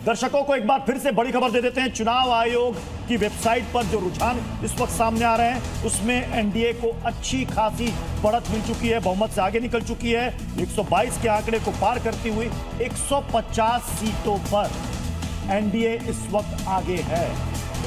दर्शकों को एक बार फिर से बड़ी खबर दे देते हैं। चुनाव आयोग की वेबसाइट पर जो रुझान इस वक्त सामने आ रहे हैं उसमें एनडीए को अच्छी खासी बढ़त मिल चुकी है, बहुमत से आगे निकल चुकी है। 122 के आंकड़े को पार करती हुई 150 सीटों पर एनडीए इस वक्त आगे है।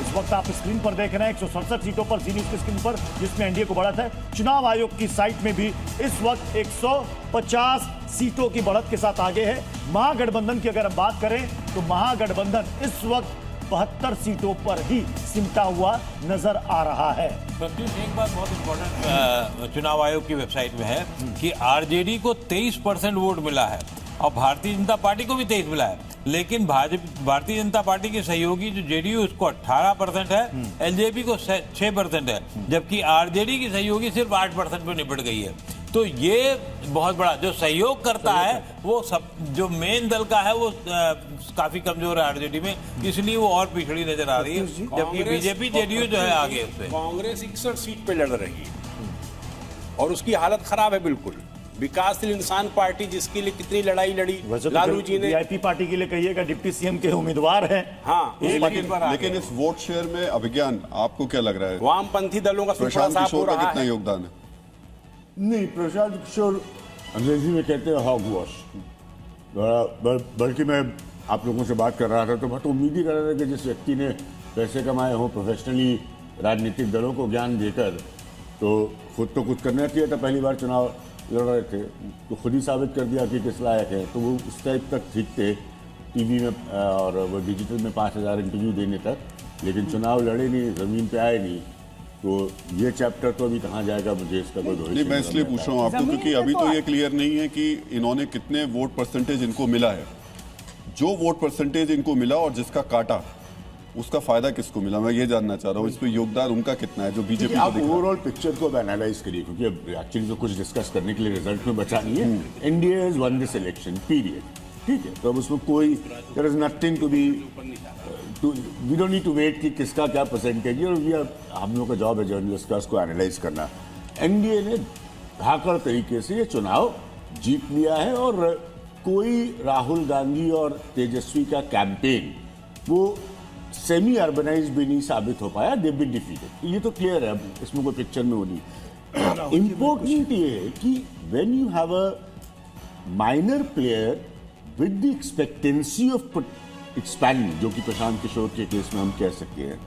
इस वक्त आप स्क्रीन पर देख रहे हैं 167 सीटों पर जी न्यूज की स्क्रीन पर, जिसमें एनडीए को बढ़त है। चुनाव आयोग की साइट में भी इस वक्त 150 सीटों की बढ़त के साथ आगे है। महागठबंधन की अगर हम बात करें तो महागठबंधन इस वक्त 72 सीटों पर ही सिमटा हुआ नजर आ रहा है। एक बात बहुत इंपॉर्टेंट चुनाव आयोग की वेबसाइट में है कि आरजेडी को 23% वोट मिला है और भारतीय जनता पार्टी को भी 23 मिला है, लेकिन भारतीय जनता पार्टी के सहयोगी जो जेडीयू उसको 18% है, एलजेपी को 6% है, जबकि आरजेडी की सहयोगी सिर्फ 8% पे निपट गई है। तो ये बहुत बड़ा जो सहयोग करता है वो सब जो मेन दल का है वो काफी कमजोर है आरजेडी में, इसलिए वो और पिछड़ी नजर आ रही है, जबकि बीजेपी जेडीयू जो है आगे उससे। कांग्रेस 61 सीट पे लड़ रही है और उसकी हालत खराब है बिल्कुल। विकासशील इंसान पार्टी जिसके लिए कितनी लड़ाई लड़ी लालू जी ने, वीआईपी पार्टी के लिए कहिएगा डिप्टी सीएम के उम्मीदवार हैं। हाँ, लेकिन इस वोट शेयर में अभिज्ञान आपको क्या लग रहा है? वामपंथी दलों का प्रशांत किशोर का कितना योगदान है? नहीं, प्रशांत किशोर अंग्रेजी में कहते हैं हॉग वॉश। बल्कि मैं आप लोगों से बात कर रहा था तो बहुत उम्मीद ही कर रहा था कि जिस व्यक्ति ने पैसे कमाए हों प्रोफेशनली राजनीतिक दलों को ज्ञान देकर, तो खुद तो कुछ करना चाहिए था। पहली बार चुनाव लड़ रहे थे तो खुद ही साबित कर दिया कि किस लायक है, तो वो उस टाइप तक ठीक थे टीवी में और वो डिजिटल में 5000 इंटरव्यू देने तक, लेकिन चुनाव लड़े नहीं, ज़मीन पे आए नहीं। तो ये चैप्टर तो अभी कहाँ जाएगा, मुझे इसका कोई भविष्य नहीं। मैं इसलिए पूछ रहा हूँ आपको क्योंकि अभी तो ये क्लियर नहीं है कि इन्होंने कितने वोट परसेंटेज इनको मिला है। जो वोट परसेंटेज इनको मिला और जिसका काटा उसका फायदा किसको मिला, मैं ये जानना चाह रहा हूँ। इस पे योगदान उनका कितना है जो बीजेपी आप ओवरऑल पिक्चर को एनालाइज करिए, क्योंकि अब एक्चुअली तो कुछ डिस्कस करने के लिए रिजल्ट में बचा नहीं है। India is won this election period, ठीक है, तो अब उसमें कोई there is nothing to be we don't need to wait कि किसका क्या परसेंटेज है, और हम लोग का जॉब है जर्नलिस्ट का उसको एनालाइज करना। एनडीए ने धाकड़ तरीके से ये चुनाव जीत लिया है और कोई राहुल गांधी और तेजस्वी का कैंपेन वो सेमी अर्बनाइज भी नहीं साबित हो पाया। दे बी डिफीटेड, ये तो क्लियर है, इसमें कोई पिक्चर में वो नहीं। इंपॉर्टेंट ये है कि when you have a minor player with the expectancy of expanding, जो कि प्रशांत किशोर के केस में हम कह सकते हैं,